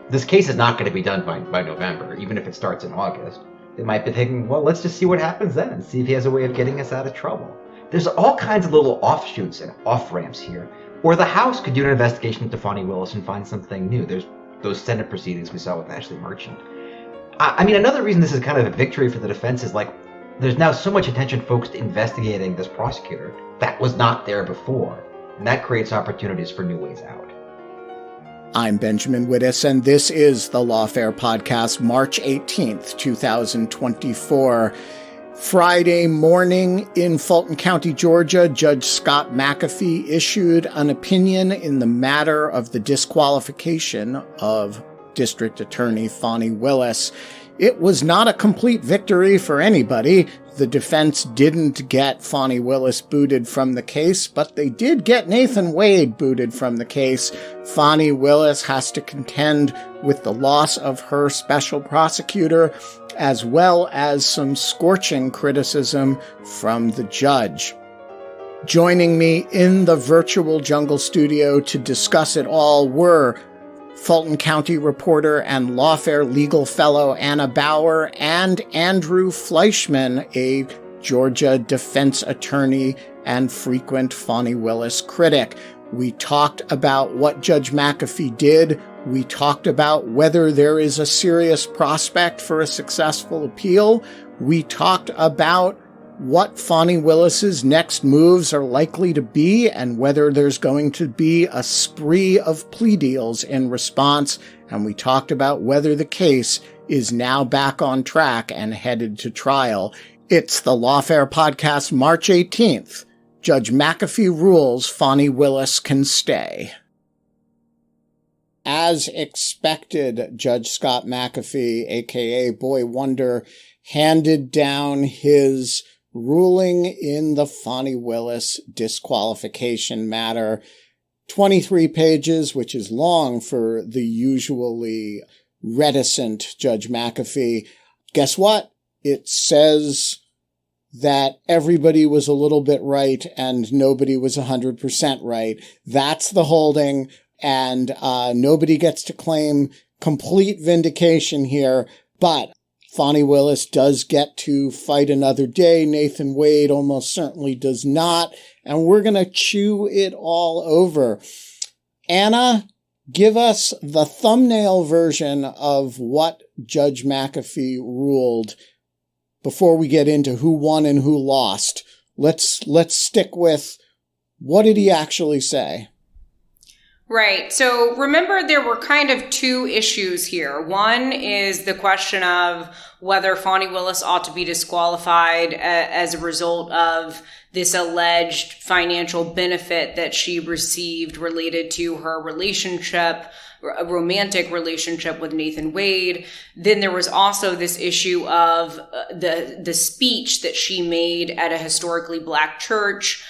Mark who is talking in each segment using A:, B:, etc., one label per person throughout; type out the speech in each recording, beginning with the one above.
A: this case is not going to be done by November, even if it starts in August. They might be thinking, well, let's just see what happens then and see if he has a way of getting us out of trouble. There's all kinds of little offshoots and off-ramps here. Or the House could do an investigation into Fani Willis and find something new. There's those Senate proceedings we saw with Ashley Merchant. I mean, another reason this is kind of a victory for the defense is, like, there's now so much attention focused investigating this prosecutor that was not there before. And that creates opportunities for new ways out.
B: I'm Benjamin Wittes, and this is the Lawfare Podcast, March 18th, 2024. Friday morning in Fulton County, Georgia, Judge Scott McAfee issued an opinion in the matter of the disqualification of District Attorney Fani Willis. It was not a complete victory for anybody. The defense didn't get Fani Willis booted from the case, but they did get Nathan Wade booted from the case. Fani Willis has to contend with the loss of her special prosecutor, as well as some scorching criticism from the judge. Joining me in the virtual jungle studio to discuss it all were Fulton County reporter and Lawfare legal fellow Anna Bauer and Andrew Fleischman, a Georgia defense attorney and frequent Fani Willis critic. We talked about what Judge McAfee did. We talked about whether there is a serious prospect for a successful appeal. We talked about what Fani Willis's next moves are likely to be and whether there's going to be a spree of plea deals in response. And we talked about whether the case is now back on track and headed to trial. It's the Lawfare Podcast, March 18th. Judge McAfee rules Fani Willis can stay. As expected, Judge Scott McAfee, aka Boy Wonder, handed down his ruling in the Fani Willis disqualification matter. 23 pages, which is long for the usually reticent Judge McAfee. Guess what? It says that everybody was a little bit right and nobody was 100% right. That's the holding, and nobody gets to claim complete vindication here, but Fani Willis does get to fight another day. Nathan Wade almost certainly does not. And we're going to chew it all over. Anna, give us the thumbnail version of what Judge McAfee ruled before we get into who won and who lost. Let's stick with, what did he actually say?
C: Right. So remember, there were kind of two issues here. One is the question of whether Fani Willis ought to be disqualified as a result of this alleged financial benefit that she received related to her relationship, a romantic relationship with Nathan Wade. Then there was also this issue of the speech that she made at a historically Black church,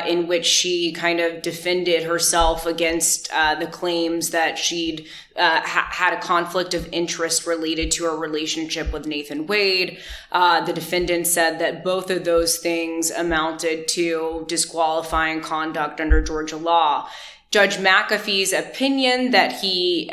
C: in which she kind of defended herself against the claims that she'd had a conflict of interest related to her relationship with Nathan Wade. The defendant said that both of those things amounted to disqualifying conduct under Georgia law. Judge McAfee's opinion that he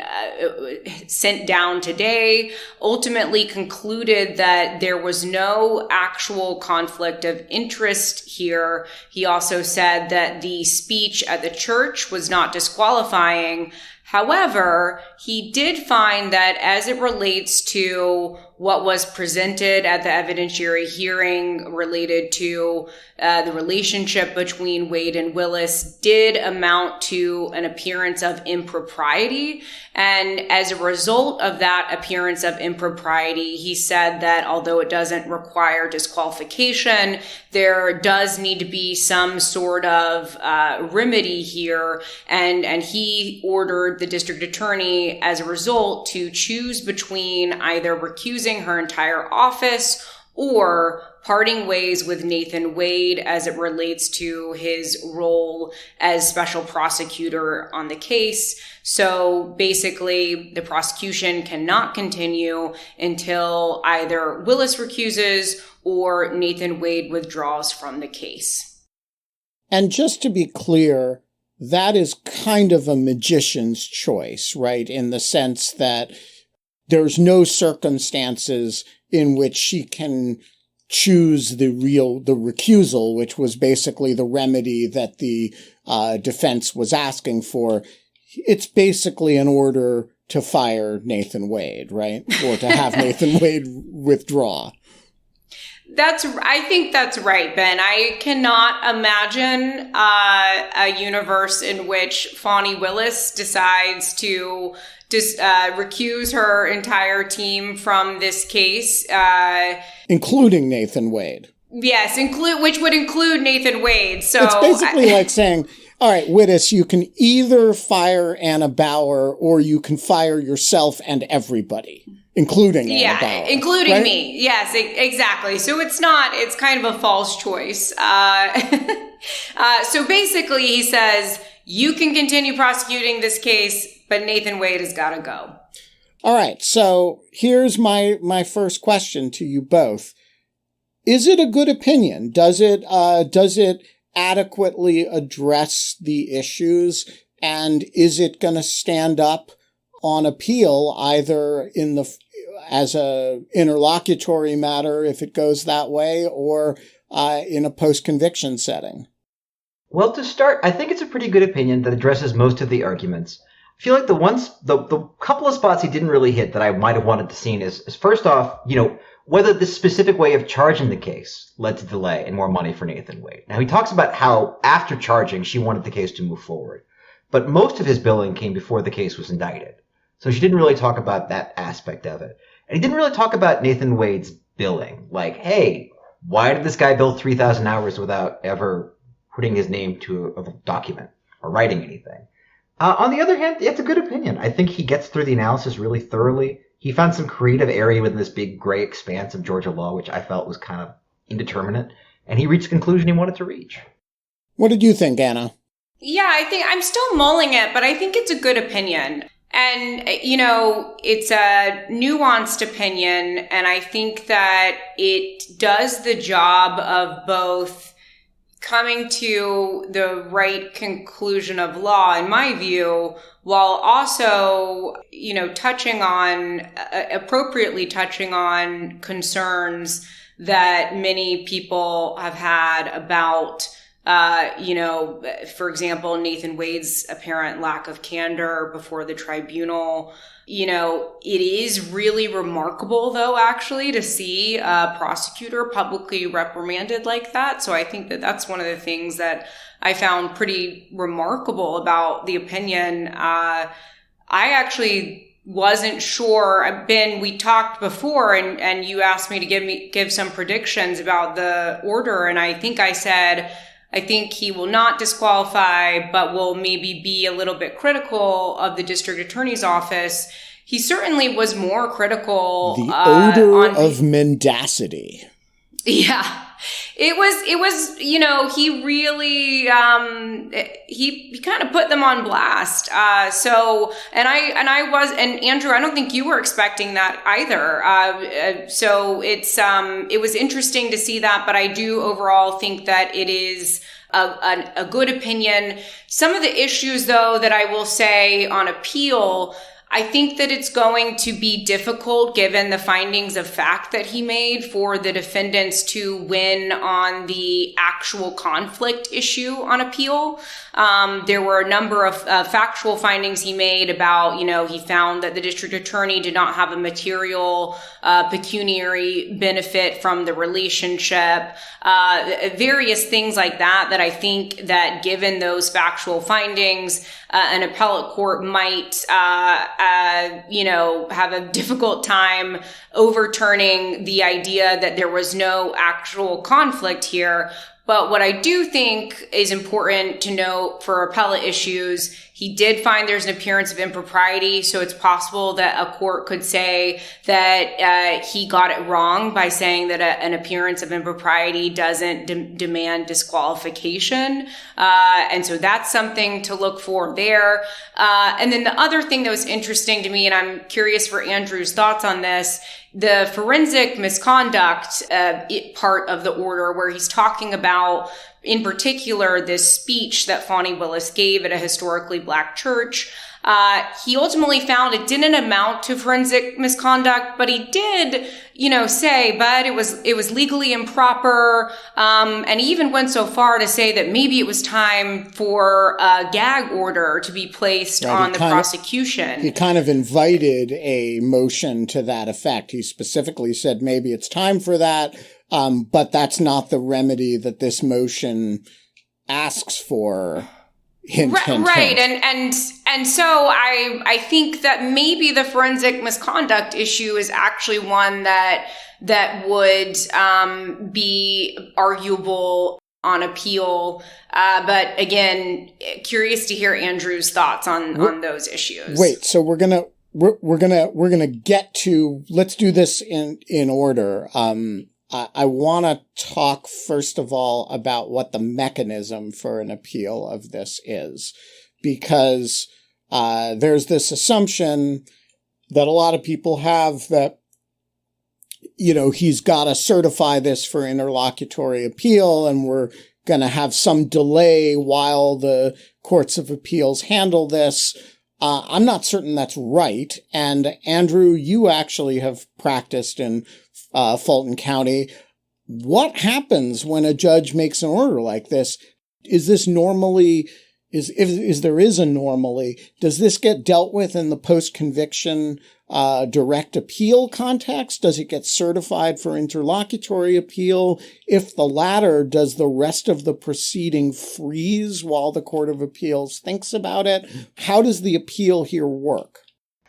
C: sent down today ultimately concluded that there was no actual conflict of interest here. He also said that the speech at the church was not disqualifying. However, he did find that as it relates to what was presented at the evidentiary hearing related to the relationship between Wade and Willis did amount to an appearance of impropriety. And as a result of that appearance of impropriety, he said that although it doesn't require disqualification, there does need to be some sort of remedy here. And he ordered the district attorney as a result to choose between either recusing her entire office or parting ways with Nathan Wade as it relates to his role as special prosecutor on the case. So basically, the prosecution cannot continue until either Willis recuses or Nathan Wade withdraws from the case.
B: And just to be clear, that is kind of a magician's choice, right? In the sense that there's no circumstances in which she can choose the recusal, which was basically the remedy that the defense was asking for. It's basically an order to fire Nathan Wade, right? Or to have Nathan Wade withdraw.
C: I think that's right, Ben. I cannot imagine a universe in which Fani Willis decides to recuse her entire team from this case.
B: Including Nathan Wade.
C: Yes, which would include Nathan Wade. So
B: it's basically like saying, all right, Wittes, you can either fire Anna Bauer or you can fire yourself and everybody. Including Anna Bauer,
C: including
B: right?
C: me. Yes, exactly. So it's kind of a false choice. So basically he says, you can continue prosecuting this case, but Nathan Wade has got to go.
B: All right. So here's my first question to you both. Is it a good opinion? Does it adequately address the issues? And is it going to stand up on appeal, either as a interlocutory matter, if it goes that way, or in a post-conviction setting?
A: Well, to start, I think it's a pretty good opinion that addresses most of the arguments. I feel like the couple of spots he didn't really hit that I might have wanted to see is first off, whether this specific way of charging the case led to delay and more money for Nathan Wade. Now, he talks about how after charging, she wanted the case to move forward, but most of his billing came before the case was indicted. So she didn't really talk about that aspect of it. And he didn't really talk about Nathan Wade's billing. Like, hey, why did this guy bill 3,000 hours without ever putting his name to a document or writing anything? On the other hand, it's a good opinion. I think he gets through the analysis really thoroughly. He found some creative area within this big gray expanse of Georgia law, which I felt was kind of indeterminate. And he reached the conclusion he wanted to reach.
B: What did you think, Anna?
C: Yeah, I think I'm still mulling it, but I think it's a good opinion. And, it's a nuanced opinion, and I think that it does the job of both coming to the right conclusion of law, in my view, while also, appropriately touching on concerns that many people have had about for example, Nathan Wade's apparent lack of candor before the tribunal. It is really remarkable, though, actually, to see a prosecutor publicly reprimanded like that. So I think that that's one of the things that I found pretty remarkable about the opinion. I actually wasn't sure. Ben, we talked before and you asked me to give some predictions about the order. And I think I said, I think he will not disqualify, but will maybe be a little bit critical of the district attorney's office. He certainly was more critical.
B: The odor of mendacity.
C: Yeah. It was, he really, he kind of put them on blast. And Andrew, I don't think you were expecting that either. So it was interesting to see that, but I do overall think that it is a good opinion. Some of the issues, though, that I will say on appeal, I think that it's going to be difficult, given the findings of fact that he made, for the defendants to win on the actual conflict issue on appeal. There were a number of factual findings he made about, he found that the district attorney did not have a material pecuniary benefit from the relationship, various things like that I think that, given those factual findings, an appellate court might have a difficult time overturning the idea that there was no actual conflict here. But what I do think is important to note for appellate issues, he did find there's an appearance of impropriety. So it's possible that a court could say that he got it wrong by saying that an appearance of impropriety doesn't demand disqualification. And so that's something to look for there. And then the other thing that was interesting to me, and I'm curious for Andrew's thoughts on this, the forensic misconduct part of the order, where he's talking about in particular, this speech that Fani Willis gave at a historically Black church. He ultimately found it didn't amount to forensic misconduct, but he did, say, but it was legally improper. And he even went so far to say that maybe it was time for a gag order to be placed on the prosecution.
B: He kind of invited a motion to that effect. He specifically said maybe it's time for that, but that's not the remedy that this motion asks for. Hint.
C: Right. And so I think that maybe the forensic misconduct issue is actually one that would be arguable on appeal. But again, curious to hear Andrew's thoughts on those issues.
B: Wait, so we're gonna get to, let's do this in order. I want to talk, first of all, about what the mechanism for an appeal of this is, because there's this assumption that a lot of people have that, he's got to certify this for interlocutory appeal, and we're going to have some delay while the courts of appeals handle this. I'm not certain that's right. And Andrew, you actually have practiced in Fulton County. What happens when a judge makes an order like this? Is this normally, if there is a normally, does this get dealt with in the post-conviction direct appeal context? Does it get certified for interlocutory appeal? If the latter, does the rest of the proceeding freeze while the Court of Appeals thinks about it? How does the appeal here work?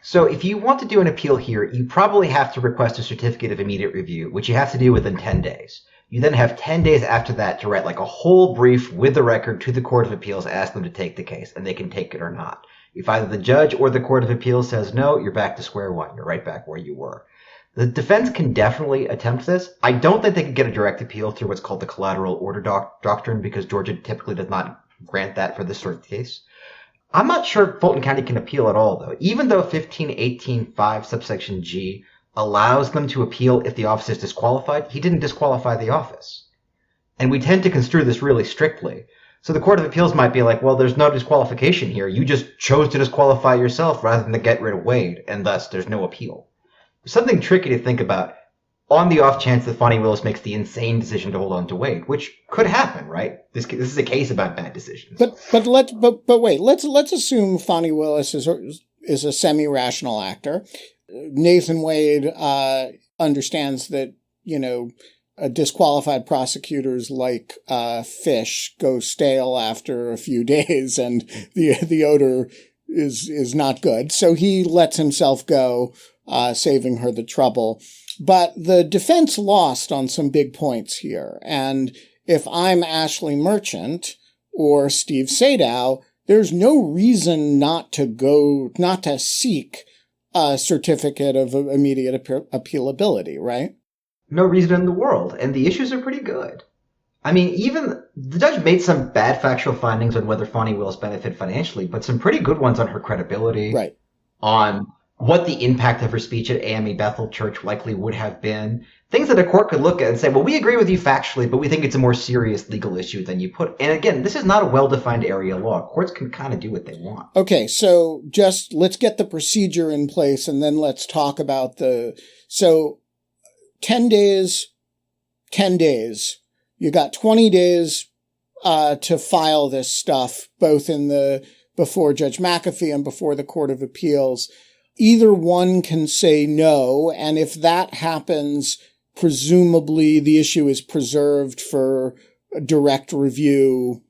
A: So if you want to do an appeal here, you probably have to request a certificate of immediate review, which you have to do within 10 days. You then have 10 days after that to write like a whole brief with the record to the Court of Appeals, ask them to take the case, and they can take it or not. If either the judge or the Court of Appeals says no, you're back to square one. You're right back where you were. The defense can definitely attempt this. I don't think they can get a direct appeal through what's called the collateral order doctrine, because Georgia typically does not grant that for this sort of case. I'm not sure Fulton County can appeal at all, though. Even though 1518.5 subsection G allows them to appeal if the office is disqualified, he didn't disqualify the office. And we tend to construe this really strictly. So the Court of Appeals might be like, well, there's no disqualification here. You just chose to disqualify yourself rather than to get rid of Wade, and thus there's no appeal. Something tricky to think about on the off chance that Fani Willis makes the insane decision to hold on to Wade, which could happen, right? This is a case about bad decisions.
B: But wait, let's assume Fani Willis is a semi-rational actor. Nathan Wade understands that, disqualified prosecutors like fish go stale after a few days, and the odor is not good. So he lets himself go, saving her the trouble. But the defense lost on some big points here. And if I'm Ashley Merchant or Steve Sadow, there's no reason not to seek a certificate of immediate appealability, right?
A: No reason in the world. And the issues are pretty good. I mean, even the judge made some bad factual findings on whether Fani Willis benefited financially, but some pretty good ones on her credibility,
B: right?
A: On what the impact of her speech at AME Bethel Church likely would have been. Things that a court could look at and say, well, we agree with you factually, but we think it's a more serious legal issue than you put. And again, this is not a well-defined area of law. Courts can kind of do what they want.
B: Okay, so just let's get the procedure in place, and then let's talk about 10 days. You got 20 days to file this stuff, both before Judge McAfee and before the Court of Appeals. Either one can say no, and if that happens, presumably the issue is preserved for direct review.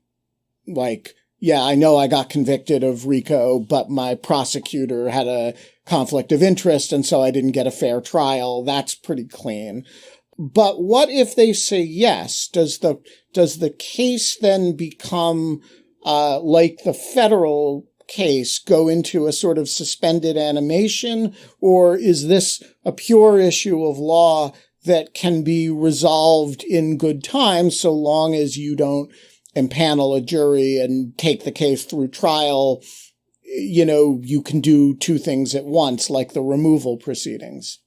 B: Like, yeah, I know I got convicted of RICO, but my prosecutor had a conflict of interest, and so I didn't get a fair trial. That's pretty clean. But what if they say yes? Does the case then become like the federal case, go into a sort of suspended animation, or is this a pure issue of law that can be resolved in good time so long as you don't empanel a jury and take the case through trial? You can do two things at once, like the removal proceedings.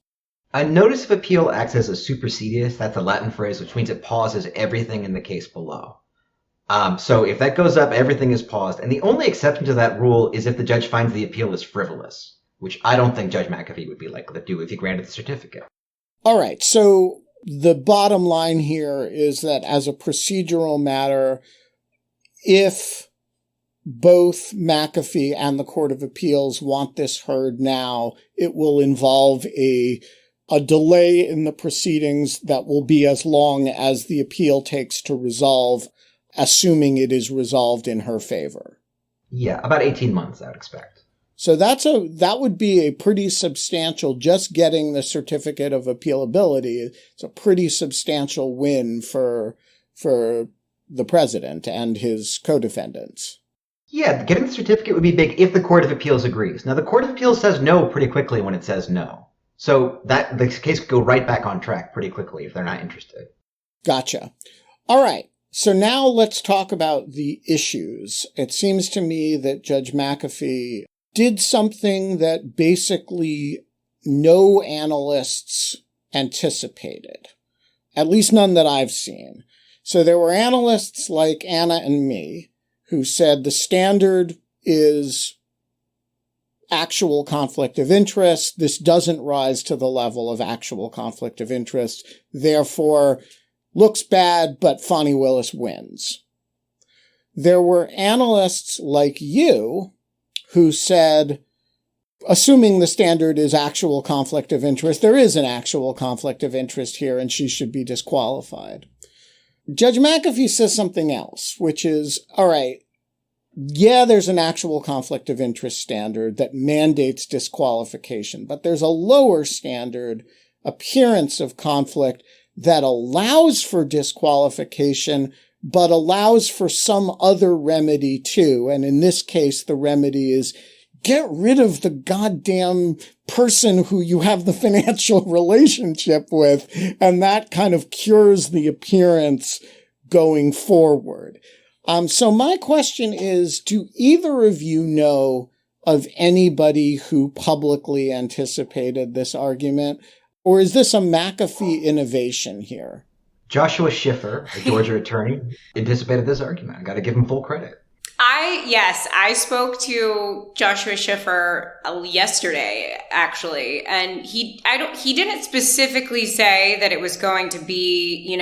A: A notice of appeal acts as a supersedious. That's a Latin phrase, which means it pauses everything in the case below. So if that goes up, everything is paused. And the only exception to that rule is if the judge finds the appeal is frivolous, which I don't think Judge McAfee would be likely to do if he granted the certificate.
B: All right. So the bottom line here is that as a procedural matter, if both McAfee and the Court of Appeals want this heard now, it will involve a delay in the proceedings that will be as long as the appeal takes to resolve, assuming it is resolved in her favor.
A: Yeah, about 18 months, I would expect.
B: So that would be a pretty substantial, just getting the certificate of appealability, it's a pretty substantial win for the president and his co-defendants.
A: Yeah, getting the certificate would be big if the Court of Appeals agrees. Now, the Court of Appeals says no pretty quickly when it says no. So that the case could go right back on track pretty quickly if they're not interested.
B: Gotcha. All right. So now let's talk about the issues. It seems to me that Judge McAfee did something that basically no analysts anticipated, at least none that I've seen. So there were analysts like Anna and me who said the standard is actual conflict of interest. This doesn't rise to the level of actual conflict of interest. Therefore, looks bad, but Fani Willis wins. There were analysts like you who said, assuming the standard is actual conflict of interest, there is an actual conflict of interest here and she should be disqualified. Judge McAfee says something else, which is, all right, yeah, there's an actual conflict of interest standard that mandates disqualification, but there's a lower standard, appearance of conflict, that allows for disqualification, but allows for some other remedy too. And in this case, the remedy is get rid of the goddamn person who you have the financial relationship with. And that kind of cures the appearance going forward. So my question is, do either of you know of anybody who publicly anticipated this argument? Or is this a McAfee innovation here?
A: Joshua Schiffer, a Georgia attorney, anticipated this argument. I got to give him full credit.
C: I spoke to Joshua Schiffer yesterday, actually, and he didn't specifically say that it was going to be,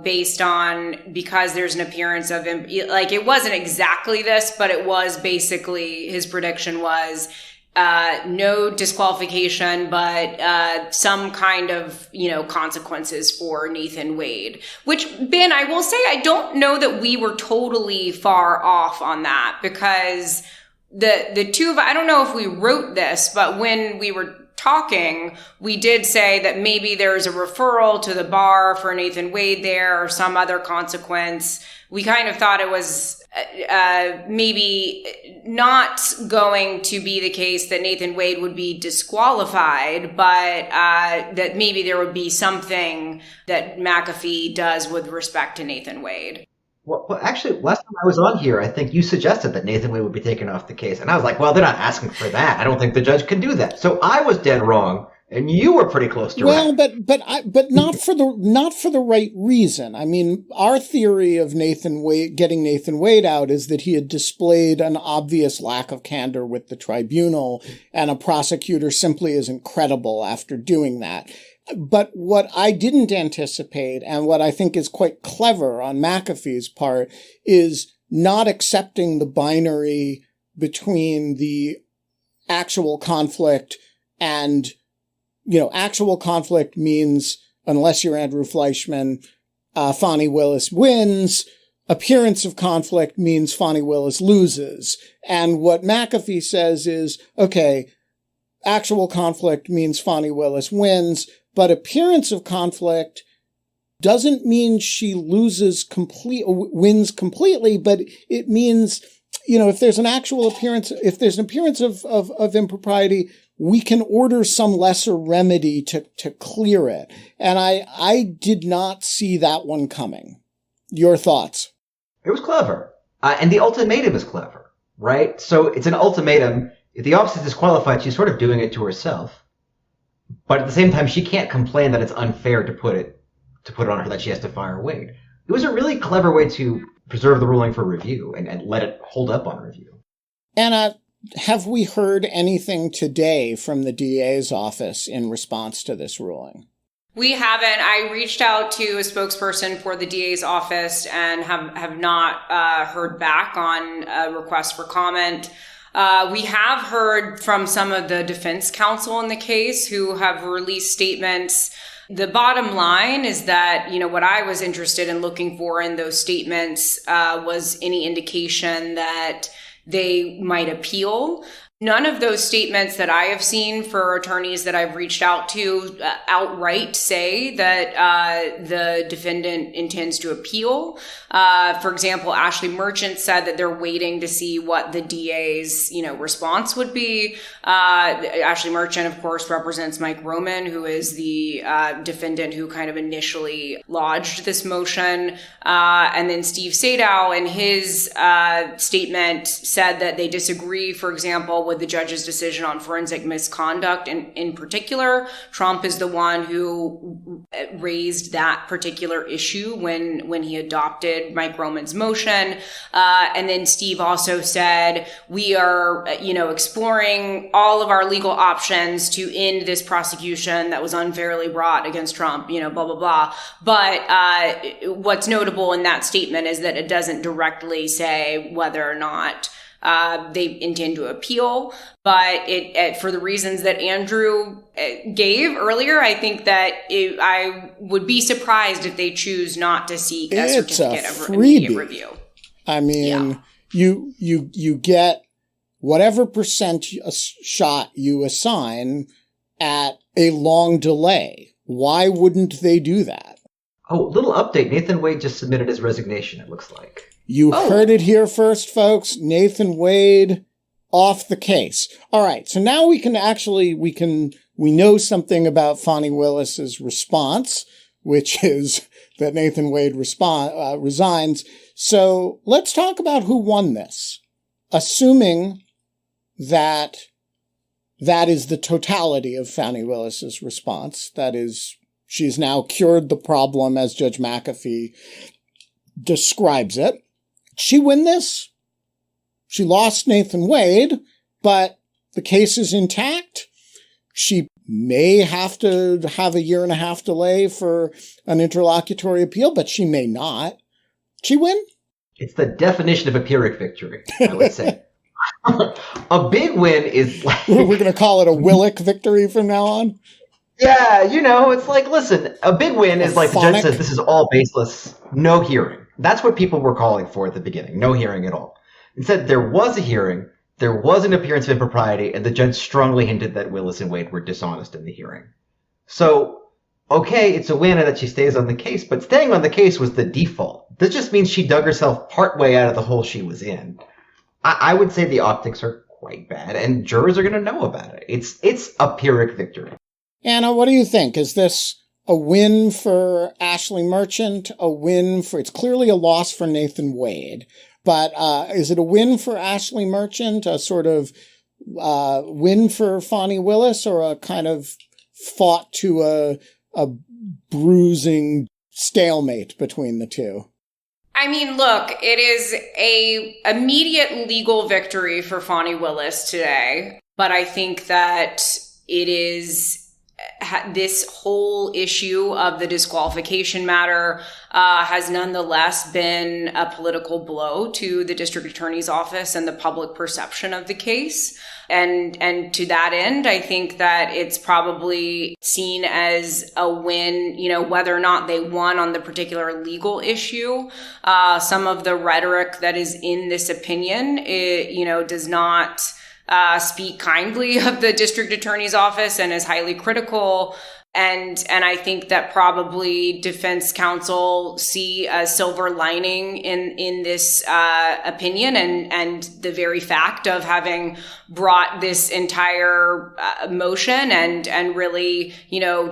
C: based on, because there's an appearance of him, like it wasn't exactly this, but it was basically, his prediction was, no disqualification, but some kind of, consequences for Nathan Wade. Which, Ben, I will say, I don't know that we were totally far off on that, because the two of, I don't know if we wrote this, but when we were talking, we did say that maybe there's a referral to the bar for Nathan Wade there or some other consequence. We kind of thought it was maybe not going to be the case that Nathan Wade would be disqualified, but that maybe there would be something that McAfee does with respect to Nathan Wade.
A: Well, actually, last time I was on here, I think you suggested that Nathan Wade would be taken off the case. And I was like, well, they're not asking for that. I don't think the judge can do that. So I was dead wrong. And you were pretty close to
B: right.
A: Well,
B: but not for the right reason. I mean, our theory of getting Nathan Wade out is that he had displayed an obvious lack of candor with the tribunal, and a prosecutor simply isn't credible after doing that. But what I didn't anticipate, and what I think is quite clever on McAfee's part, is not accepting the binary between the actual conflict and, actual conflict means, unless you're Andrew Fleischman, Fani Willis wins. Appearance of conflict means Fani Willis loses. And what McAfee says is, okay, actual conflict means Fani Willis wins, but appearance of conflict doesn't mean she wins completely, but it means, if there's an actual appearance, if there's an appearance of impropriety, we can order some lesser remedy to clear it. And I did not see that one coming. Your thoughts?
A: It was clever. And the ultimatum is clever, right? So it's an ultimatum. If the officer is disqualified, she's sort of doing it to herself. But at the same time, she can't complain that it's unfair to put it on her that she has to fire Wade. It was a really clever way to preserve the ruling for review and let it hold up on review.
B: Anna, have we heard anything today from the DA's office in response to this ruling?
C: We haven't. I reached out to a spokesperson for the DA's office and have not heard back on a request for comment. We have heard from some of the defense counsel in the case who have released statements. The bottom line is that, what I was interested in looking for in those statements was any indication that they might appeal. None of those statements that I have seen for attorneys that I've reached out to outright say that the defendant intends to appeal. For example, Ashley Merchant said that they're waiting to see what the DA's response would be. Ashley Merchant, of course, represents Mike Roman, who is the defendant who kind of initially lodged this motion. And then Steve Sadow, in his statement, said that they disagree, for example, with the judge's decision on forensic misconduct. And in particular, Trump is the one who raised that particular issue when he adopted Mike Roman's motion. And then Steve also said, we are, exploring all of our legal options to end this prosecution that was unfairly brought against Trump, blah, blah, blah. But what's notable in that statement is that it doesn't directly say whether or not they intend to appeal, but for the reasons that Andrew gave earlier, I think that I would be surprised if they choose not to seek a certificate of immediate review.
B: I mean, you get whatever percent shot you assign at a long delay. Why wouldn't they do that?
A: Oh, little update. Nathan Wade just submitted his resignation, it looks like.
B: You heard it here first, folks. Nathan Wade off the case. All right. So now we know something about Fani Willis's response, which is that Nathan Wade resigns. So let's talk about who won this. Assuming that is the totality of Fani Willis's response. That is, she's now cured the problem as Judge McAfee describes it. She win this? She lost Nathan Wade, but the case is intact. She may have to have a 1.5 year delay for an interlocutory appeal, but she may not. She win?
A: It's the definition of a Pyrrhic victory, I would say. A big win is like...
B: We're going to call it a Willick victory from now on?
A: Yeah, it's like, listen, a big win is like the judge says this is all baseless, no hearing. That's what people were calling for at the beginning, no hearing at all. Instead, there was a hearing, there was an appearance of impropriety, and the judge strongly hinted that Willis and Wade were dishonest in the hearing. So, okay, it's a win that she stays on the case, but staying on the case was the default. This just means she dug herself partway out of the hole she was in. I would say the optics are quite bad, and jurors are going to know about it. It's a Pyrrhic victory.
B: Anna, what do you think? Is this a win for Ashley Merchant? It's clearly a loss for Nathan Wade, but is it a win for Ashley Merchant, a sort of win for Fani Willis, or a kind of fought to a bruising stalemate between the two?
C: I mean, look, it is a immediate legal victory for Fani Willis today, but I think that it is this whole issue of the disqualification matter has nonetheless been a political blow to the district attorney's office and the public perception of the case. And to that end, I think that it's probably seen as a win, whether or not they won on the particular legal issue. Some of the rhetoric that is in this opinion, does not speak kindly of the district attorney's office and is highly critical. And I think that probably defense counsel see a silver lining in this opinion and the very fact of having brought this entire motion and really,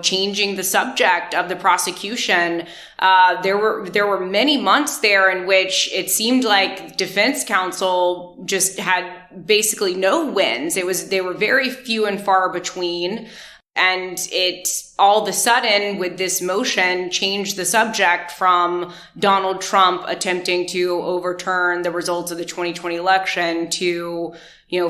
C: changing the subject of the prosecution. There were many months there in which it seemed like defense counsel just had basically no wins. They were very few and far between. And it all of a sudden, with this motion, changed the subject from Donald Trump attempting to overturn the results of the 2020 election to,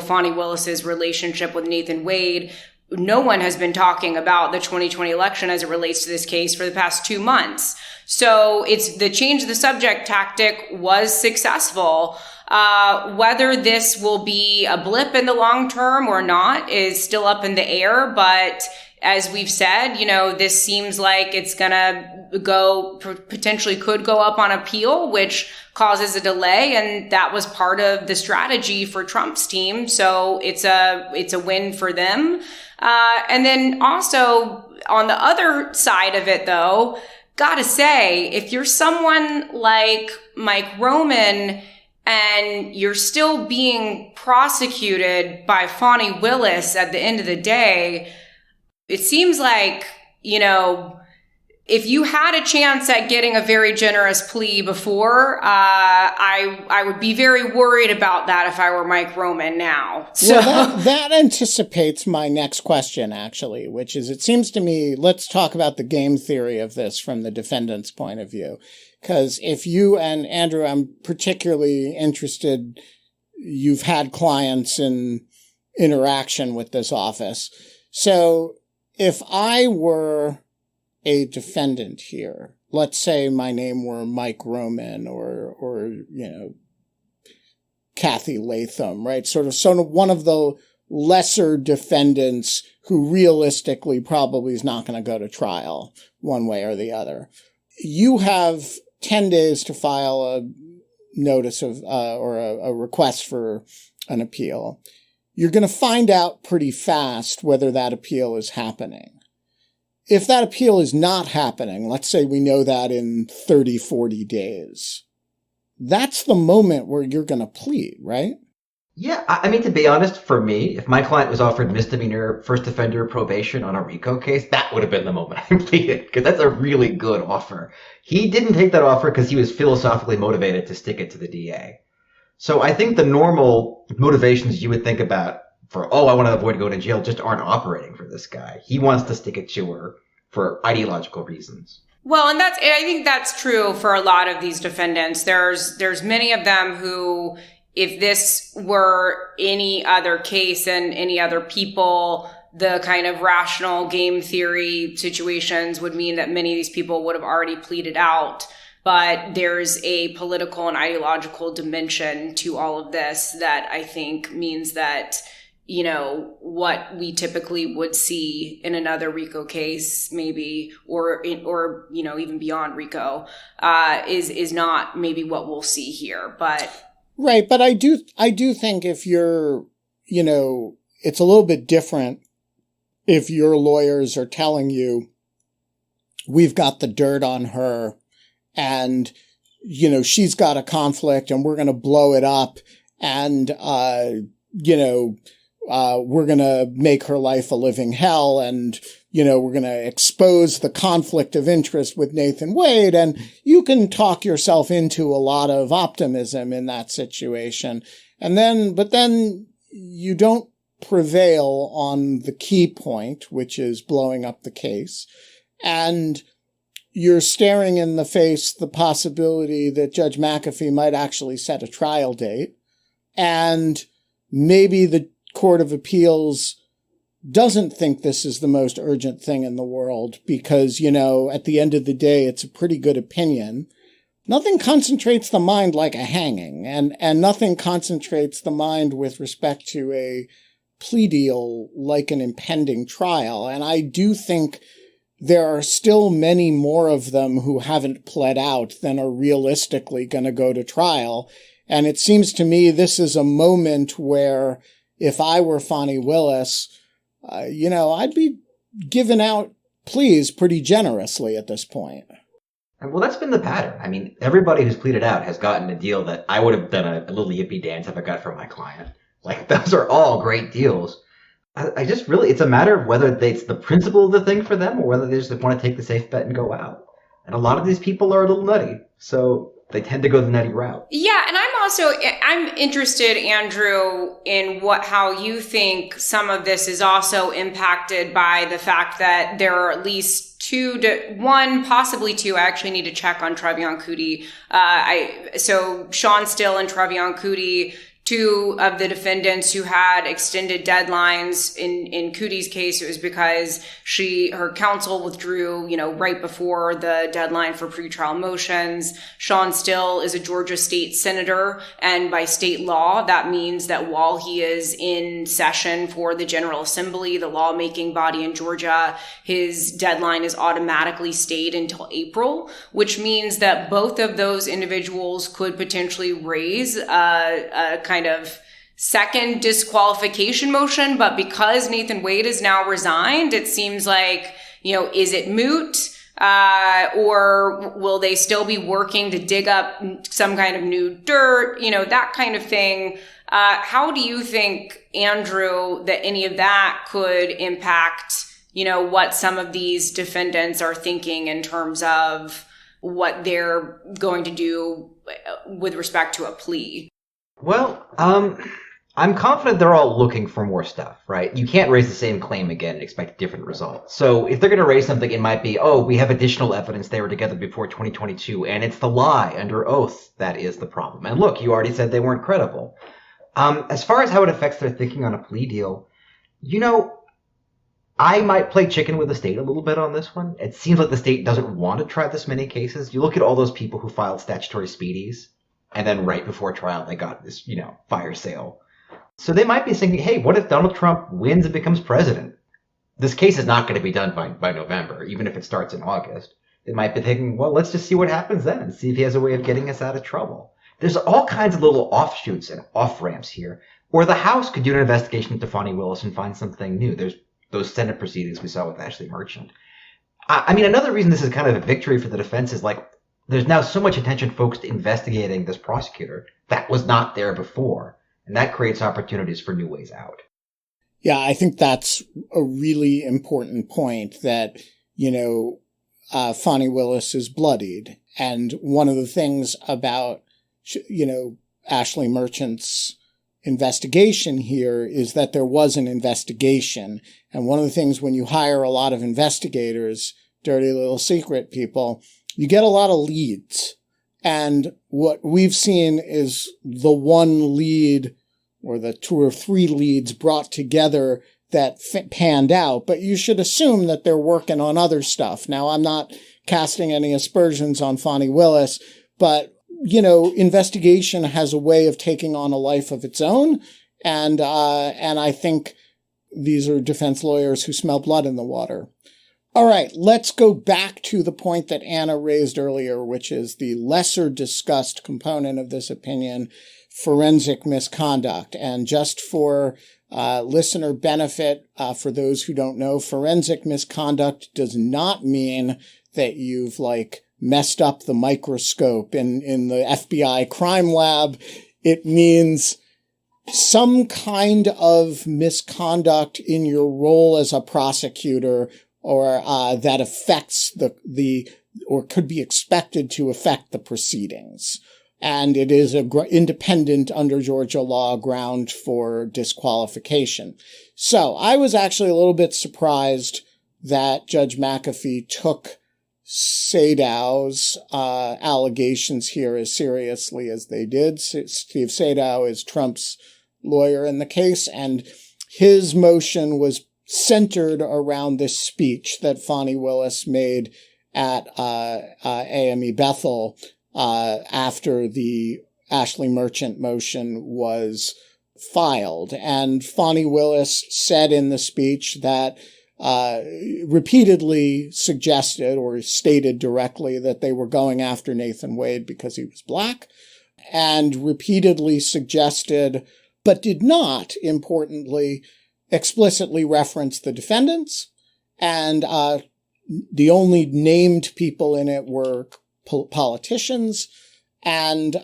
C: Fani Willis's relationship with Nathan Wade. No one has been talking about the 2020 election as it relates to this case for the past 2 months. So it's the change of the subject tactic was successful. Whether this will be a blip in the long term or not is still up in the air. But as we've said, this seems like it's going to potentially could go up on appeal, which causes a delay. And that was part of the strategy for Trump's team. So it's a win for them. And then also on the other side of it, though, gotta say, if you're someone like Mike Roman and you're still being prosecuted by Fani Willis at the end of the day, it seems like, if you had a chance at getting a very generous plea before, I would be very worried about that if I were Mike Roman now. So
B: well, that anticipates my next question, actually, which is, it seems to me, let's talk about the game theory of this from the defendant's point of view. Because if you, and Andrew, I'm particularly interested, you've had clients in interaction with this office. So if I were a defendant here, let's say my name were Mike Roman or Kathy Latham, right? Sort of one of the lesser defendants who realistically probably is not going to go to trial one way or the other. You have 10 days to file a notice of, or a request for an appeal. You're going to find out pretty fast whether that appeal is happening. If that appeal is not happening, let's say we know that in 30, 40 days, that's the moment where you're going to plead, right?
A: Yeah, I mean, to be honest, for me, if my client was offered misdemeanor first offender probation on a RICO case, that would have been the moment I pleaded, because that's a really good offer. He didn't take that offer because he was philosophically motivated to stick it to the DA. So I think the normal motivations you would think about for, I want to avoid going to jail, just aren't operating for this guy. He wants to stick it to her for ideological reasons.
C: Well, and I think that's true for a lot of these defendants. There's many of them who, if this were any other case and any other people, the kind of rational game theory situations would mean that many of these people would have already pleaded out. But there's a political and ideological dimension to all of this that I think means that, what we typically would see in another RICO case, maybe, or even beyond RICO, is not maybe what we'll see here. But
B: right, but I do think if you're, it's a little bit different if your lawyers are telling you, we've got the dirt on her, and she's got a conflict, and we're going to blow it up, and we're going to make her life a living hell, and, we're going to expose the conflict of interest with Nathan Wade. And you can talk yourself into a lot of optimism in that situation. But then you don't prevail on the key point, which is blowing up the case. And you're staring in the face the possibility that Judge McAfee might actually set a trial date. And maybe the Court of Appeals doesn't think this is the most urgent thing in the world because, at the end of the day, it's a pretty good opinion. Nothing concentrates the mind like a hanging, and nothing concentrates the mind with respect to a plea deal like an impending trial. And I do think there are still many more of them who haven't pled out than are realistically going to go to trial. And it seems to me this is a moment where if I were Fani Willis, I'd be giving out pleas pretty generously at this point.
A: Well, that's been the pattern. I mean, everybody who's pleaded out has gotten a deal that I would have done a little yippee dance if I got from my client. Like, those are all great deals. I just really, it's a matter of whether it's the principle of the thing for them or whether they just want to take the safe bet and go out. And a lot of these people are a little nutty, so they tend to go the nutty route.
C: Yeah, and I'm I'm interested, Andrew, in how you think some of this is also impacted by the fact that there are at least one, possibly two. I actually need to check on Trevion Kuti. So Sean Still and Trevion Kuti, two of the defendants who had extended deadlines. In Kuti's case, it was because her counsel withdrew, right before the deadline for pretrial motions. Sean Still is a Georgia state senator, and by state law, that means that while he is in session for the General Assembly, the lawmaking body in Georgia, his deadline is automatically stayed until April, which means that both of those individuals could potentially raise a kind of second disqualification motion. But because Nathan Wade is now resigned, it seems like, is it moot? Or will they still be working to dig up some kind of new dirt? That kind of thing. How do you think, Andrew, that any of that could impact, what some of these defendants are thinking in terms of what they're going to do with respect to a plea?
A: Well, I'm confident they're all looking for more stuff, right? You can't raise the same claim again and expect different results. So if they're going to raise something, it might be, we have additional evidence they were together before 2022, and it's the lie under oath that is the problem. And look, you already said they weren't credible. As far as how it affects their thinking on a plea deal, I might play chicken with the state a little bit on this one. It seems like the state doesn't want to try this many cases. You look at all those people who filed statutory speedies, and then right before trial, they got this, fire sale. So they might be thinking, hey, what if Donald Trump wins and becomes president? This case is not going to be done by November, even if it starts in August. They might be thinking, well, let's just see what happens then and see if he has a way of getting us out of trouble. There's all kinds of little offshoots and off-ramps here. Or the House could do an investigation into Fani Willis and find something new. There's those Senate proceedings we saw with Ashley Merchant. Another reason this is kind of a victory for the defense is there's now so much attention focused investigating this prosecutor that was not there before. And that creates opportunities for new ways out.
B: Yeah, I think that's a really important point that, Fani Willis is bloodied. And one of the things about, Ashley Merchant's investigation here is that there was an investigation. And one of the things when you hire a lot of investigators, dirty little secret people, you get a lot of leads. And what we've seen is the one lead or the two or three leads brought together that panned out. But you should assume that they're working on other stuff. Now, I'm not casting any aspersions on Fani Willis, but, investigation has a way of taking on a life of its own. And I think these are defense lawyers who smell blood in the water. All right, let's go back to the point that Anna raised earlier, which is the lesser discussed component of this opinion, forensic misconduct. And just for listener benefit, for those who don't know, forensic misconduct does not mean that you've messed up the microscope in the FBI crime lab. It means some kind of misconduct in your role as a prosecutor or that affects or could be expected to affect the proceedings. And it is independent under Georgia law ground for disqualification. So I was actually a little bit surprised that Judge McAfee took Sadow's allegations here as seriously as they did. Steve Sadow is Trump's lawyer in the case, and his motion was centered around this speech that Fani Willis made at AME Bethel after the Ashley Merchant motion was filed. And Fani Willis said in the speech that repeatedly suggested or stated directly that they were going after Nathan Wade because he was black, and repeatedly suggested, but did not, importantly, explicitly reference the defendants, and the only named people in it were politicians, and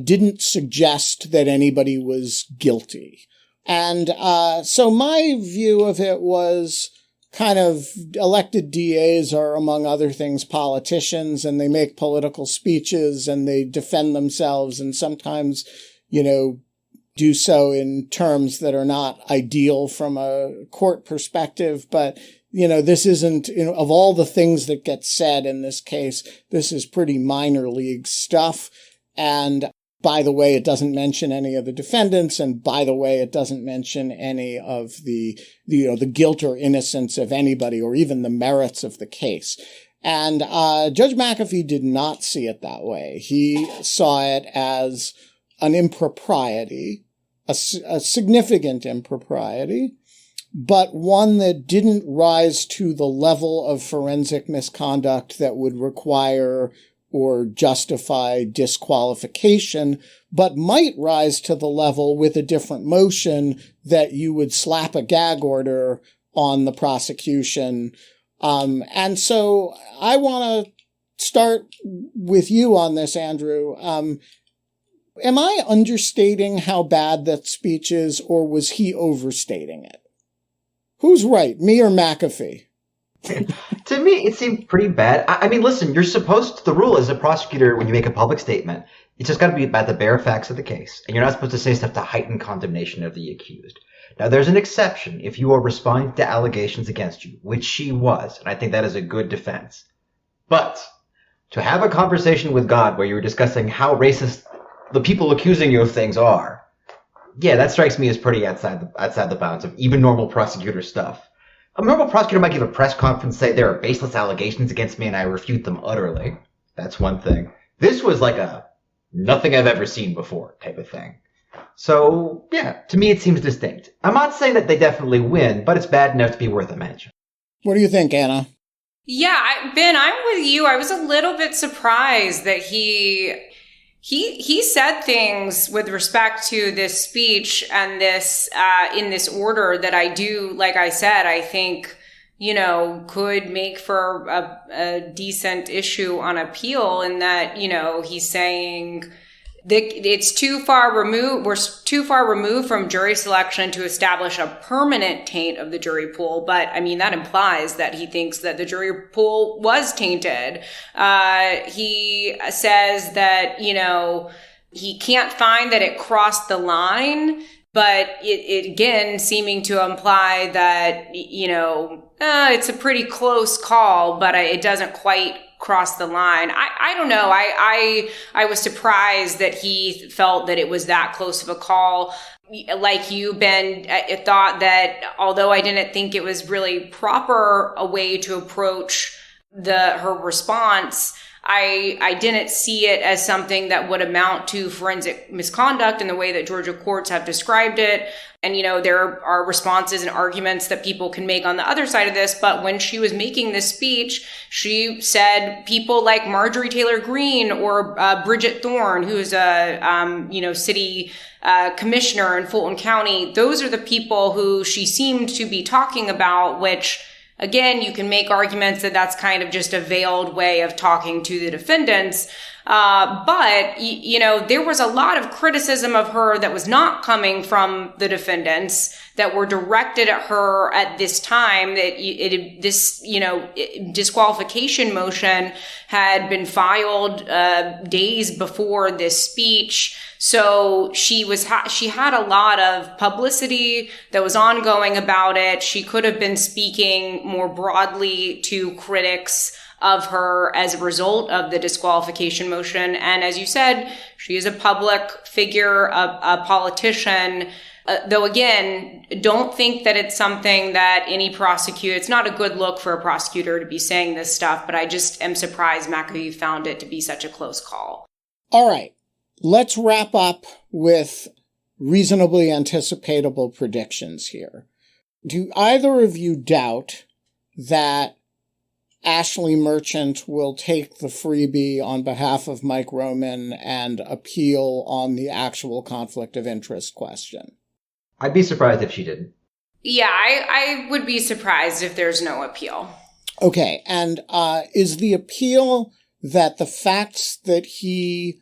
B: didn't suggest that anybody was guilty. And so my view of it was kind of elected DAs are, among other things, politicians, and they make political speeches and they defend themselves, and sometimes do so in terms that are not ideal from a court perspective. But, this isn't, of all the things that get said in this case, this is pretty minor league stuff. And by the way, it doesn't mention any of the defendants. And by the way, it doesn't mention any of the guilt or innocence of anybody or even the merits of the case. And Judge McAfee did not see it that way. He saw it as an impropriety, a significant impropriety, but one that didn't rise to the level of forensic misconduct that would require or justify disqualification, but might rise to the level with a different motion that you would slap a gag order on the prosecution. And so I want to start with you on this, Andrew. Am I understating how bad that speech is, or was he overstating it? Who's right, me or McAfee?
A: To me, it seemed pretty bad. I mean, listen, the rule as a prosecutor, when you make a public statement, it's just got to be about the bare facts of the case. And you're not supposed to say stuff to heighten condemnation of the accused. Now, there's an exception if you are responding to allegations against you, which she was. And I think that is a good defense. But to have a conversation with God where you're discussing how racist the people accusing you of things are, yeah, that strikes me as pretty outside the bounds of even normal prosecutor stuff. A normal prosecutor might give a press conference, say there are baseless allegations against me and I refute them utterly. That's one thing. This was like a nothing I've ever seen before type of thing. So, yeah, to me it seems distinct. I'm not saying that they definitely win, but it's bad enough to be worth a mention.
B: What do you think, Anna?
C: Yeah, Ben, I'm with you. I was a little bit surprised that he said things with respect to this speech and this in this order that I do, like I said, I think, could make for a decent issue on appeal, in that, he's saying that it's too far removed. We're too far removed from jury selection to establish a permanent taint of the jury pool. But I mean, that implies that he thinks that the jury pool was tainted. He says that, he can't find that it crossed the line, but it again seeming to imply that, it's a pretty close call, but it doesn't quite cross the line. I don't know. I was surprised that he felt that it was that close of a call. Like you, Ben, I thought that although I didn't think it was really proper a way to approach her response, I didn't see it as something that would amount to forensic misconduct in the way that Georgia courts have described it. And, there are responses and arguments that people can make on the other side of this. But when she was making this speech, she said people like Marjorie Taylor Greene or Bridget Thorne, who's a, city commissioner in Fulton County. Those are the people who she seemed to be talking about, which, again, you can make arguments that that's kind of just a veiled way of talking to the defendants. But there was a lot of criticism of her that was not coming from the defendants that were directed at her at this time, that this disqualification motion had been filed days before this speech. So she had a lot of publicity that was ongoing about it. She could have been speaking more broadly to critics of her as a result of the disqualification motion. And as you said, she is a public figure, a politician. Though again, don't think that it's something that any prosecutor, it's not a good look for a prosecutor to be saying this stuff, but I just am surprised McAfee found it to be such a close call.
B: All right. Let's wrap up with reasonably anticipatable predictions here. Do either of you doubt that Ashley Merchant will take the freebie on behalf of Mike Roman and appeal on the actual conflict of interest question?
A: I'd be surprised if she didn't.
C: Yeah, I would be surprised if there's no appeal.
B: Okay, and is the appeal that the facts that he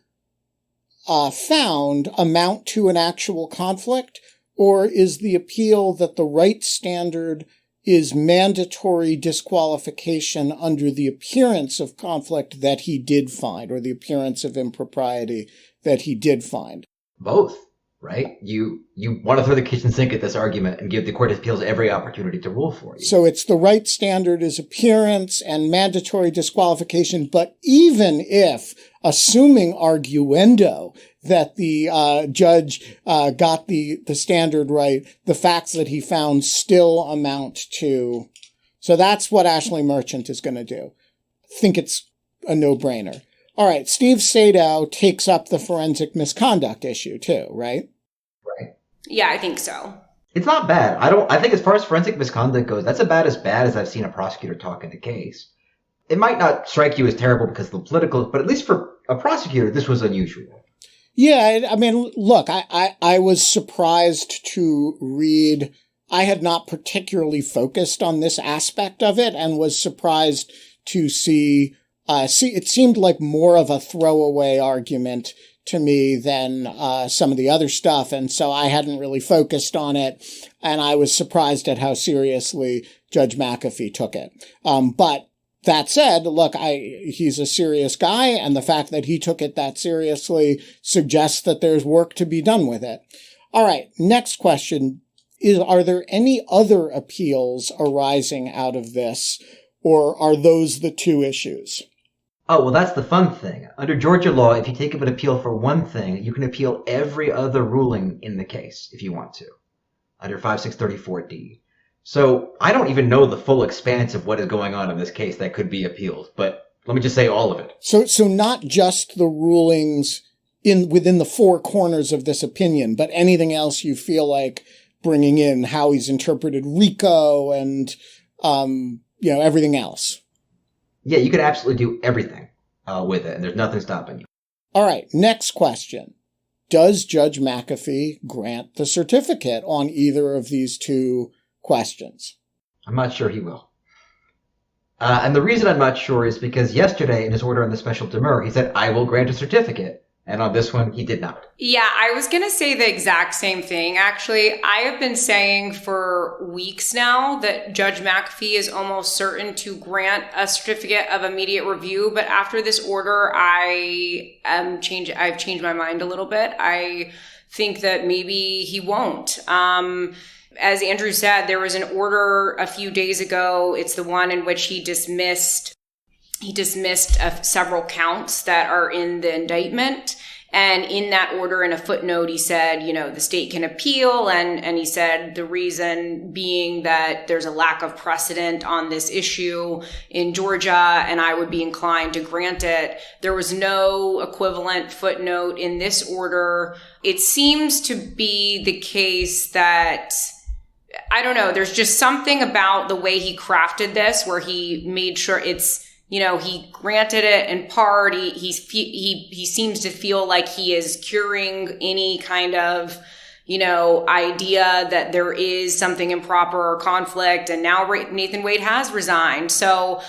B: found amount to an actual conflict, or is the appeal that the right standard is mandatory disqualification under the appearance of conflict that he did find, or the appearance of impropriety that he did find?
A: Both, right? You want to throw the kitchen sink at this argument and give the Court of Appeals every opportunity to rule for you.
B: So it's the right standard is appearance and mandatory disqualification. But even if, assuming arguendo, that the judge got the standard right, the facts that he found still amount to. So that's what Ashley Merchant is going to do. I think it's a no-brainer. All right, Steve Sadow takes up the forensic misconduct issue too, right?
A: Right.
C: Yeah, I think so.
A: It's not bad. I think as far as forensic misconduct goes, that's about as bad as I've seen a prosecutor talk in a case. It might not strike you as terrible because of the political, but at least for a prosecutor, this was unusual.
B: Yeah, I mean, look, I was surprised to read. I had not particularly focused on this aspect of it and was surprised to see it seemed like more of a throwaway argument to me than some of the other stuff. And so I hadn't really focused on it. And I was surprised at how seriously Judge McAfee took it. But that said, look, he's a serious guy, and the fact that he took it that seriously suggests that there's work to be done with it. All right, next question is, are there any other appeals arising out of this, or are those the two issues?
A: Oh, well, that's the fun thing. Under Georgia law, if you take up an appeal for one thing, you can appeal every other ruling in the case if you want to, under 5634D. So I don't even know the full expanse of what is going on in this case that could be appealed, but let me just say all of it. So
B: not just the rulings within the four corners of this opinion, but anything else you feel like bringing in, how he's interpreted RICO and, everything else.
A: Yeah, you could absolutely do everything with it, and there's nothing stopping you.
B: All right, next question. Does Judge McAfee grant the certificate on either of these two questions?
A: I'm not sure he will. And the reason I'm not sure is because yesterday in his order on the special demur, he said, I will grant a certificate. And on this one, he did not.
C: Yeah, I was going to say the exact same thing. Actually, I have been saying for weeks now that Judge McAfee is almost certain to grant a certificate of immediate review. But after this order, I've changed my mind a little bit. I think that maybe he won't. As Andrew said, there was an order a few days ago. It's the one in which he dismissed several counts that are in the indictment. And in that order, in a footnote, he said, the state can appeal. And he said the reason being that there's a lack of precedent on this issue in Georgia, and I would be inclined to grant it. There was no equivalent footnote in this order. It seems to be the case that, I don't know, there's just something about the way he crafted this where he made sure it's, he granted it in part. He seems to feel like he is curing any kind of, idea that there is something improper or conflict. And now Nathan Wade has resigned. So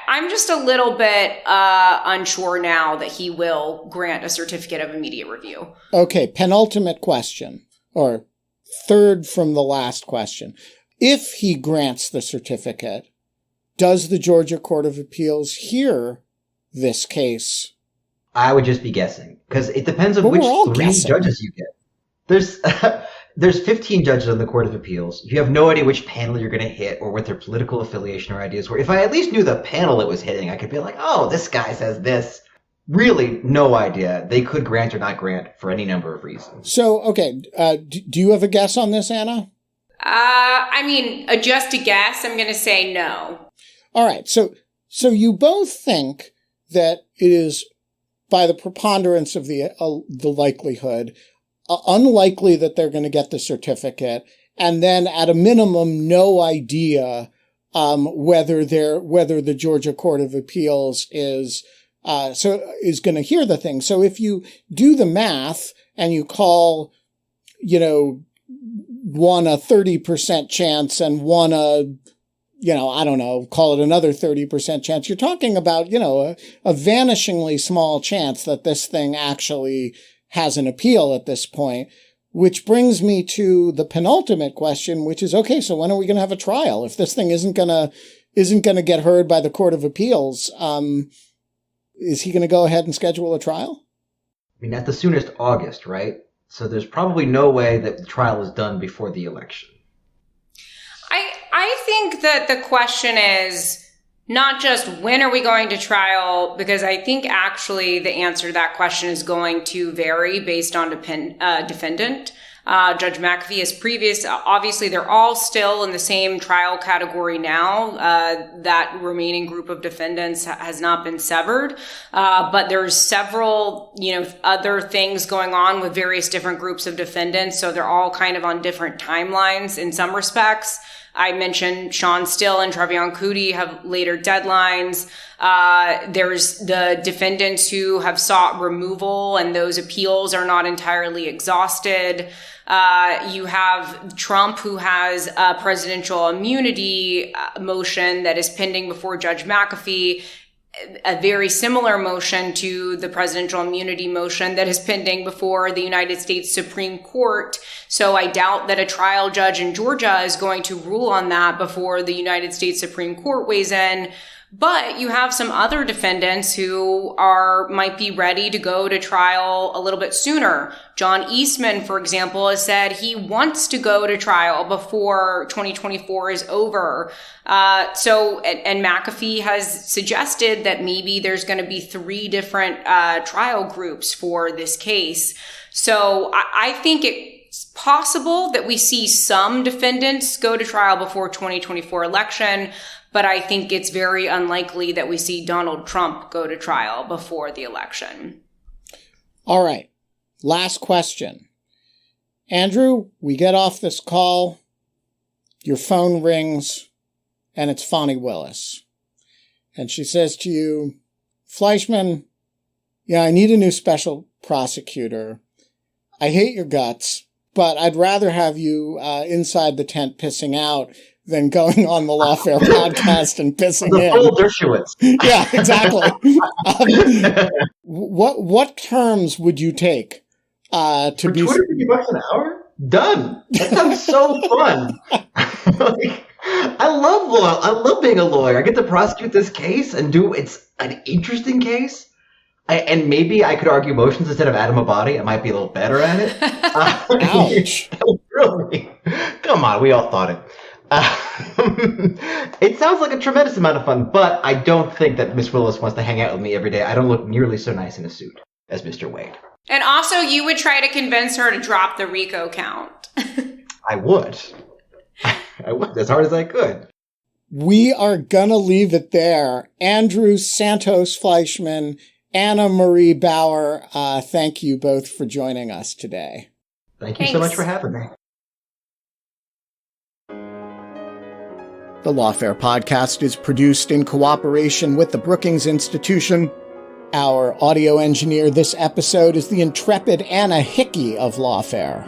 C: I'm just a little bit unsure now that he will grant a certificate of immediate review.
B: Okay, penultimate question, or third from the last question. If he grants the certificate, does the Georgia Court of Appeals hear this case?
A: I would just be guessing, because it depends on which three judges you get. There's 15 judges on the Court of Appeals. You have no idea which panel you're going to hit or what their political affiliation or ideas were. If I at least knew the panel it was hitting, I could be like, oh, this guy says this. Really, no idea. They could grant or not grant for any number of reasons.
B: So, okay, do you have a guess on this, Anna?
C: Just a guess, I'm going to say no.
B: All right. So you both think that it is, by the preponderance of the likelihood, unlikely that they're going to get the certificate, and then at a minimum, no idea whether the Georgia Court of Appeals is going to hear the thing. So if you do the math and you call, one a 30% chance and one call it another 30% chance, you're talking about, a vanishingly small chance that this thing actually has an appeal at this point, which brings me to the penultimate question, which is, okay, so when are we going to have a trial? If this thing isn't going to get heard by the Court of Appeals, is he going to go ahead and schedule a trial?
A: At the soonest August, right? So there's probably no way that the trial is done before the election.
C: I think that the question is not just when are we going to trial, because I think actually the answer to that question is going to vary based on defendant. Judge McAfee is previous. Obviously, they're all still in the same trial category now. That remaining group of defendants has not been severed. But there's several, other things going on with various different groups of defendants. So they're all kind of on different timelines in some respects. I mentioned Sean Still and Trevion Cootie have later deadlines. There's the defendants who have sought removal, and those appeals are not entirely exhausted. You have Trump, who has a presidential immunity motion that is pending before Judge McAfee, a very similar motion to the presidential immunity motion that is pending before the United States Supreme Court. So I doubt that a trial judge in Georgia is going to rule on that before the United States Supreme Court weighs in. But you have some other defendants who might be ready to go to trial a little bit sooner. John Eastman, for example, has said he wants to go to trial before 2024 is over. And McAfee has suggested that maybe there's going to be 3 different trial groups for this case. So I think it's possible that we see some defendants go to trial before 2024 election. But I think it's very unlikely that we see Donald Trump go to trial before the election.
B: All right. Last question. Andrew, we get off this call, your phone rings, and it's Fani Willis. And she says to you, Fleischman, I need a new special prosecutor. I hate your guts, but I'd rather have you inside the tent pissing out than going on the Lawfare podcast and pissing in.
A: Full Dershowitz.
B: Yeah, exactly. What terms would you take to be
A: $250 an hour? Done. That sounds so fun. I love law. I love being a lawyer. I get to prosecute this case and it's an interesting case. And maybe I could argue motions instead of Adam Abadi. I might be a little better at it.
B: Ouch.
A: Really? Come on, we all thought it. It sounds like a tremendous amount of fun, but I don't think that Miss Willis wants to hang out with me every day. I don't look nearly so nice in a suit as Mr. Wade.
C: And also, you would try to convince her to drop the RICO count.
A: I would. I would, as hard as I could.
B: We are gonna leave it there. Andrew Santos Fleischman, Anna Marie Bauer, thank you both for joining us today.
A: Thank you so much for having me.
B: The Lawfare Podcast is produced in cooperation with the Brookings Institution. Our audio engineer this episode is the intrepid Anna Hickey of Lawfare.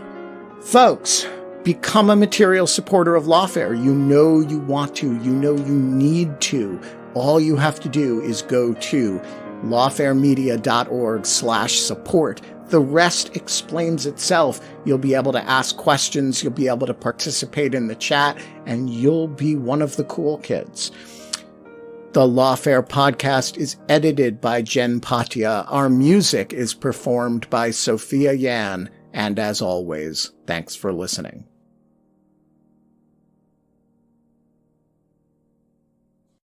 B: Folks, become a material supporter of Lawfare. You know you want to. You know you need to. All you have to do is go to lawfaremedia.org/support. The rest explains itself. You'll be able to ask questions, you'll be able to participate in the chat, and you'll be one of the cool kids. The Lawfare Podcast is edited by Jen Patia. Our music is performed by Sophia Yan. And as always, thanks for listening.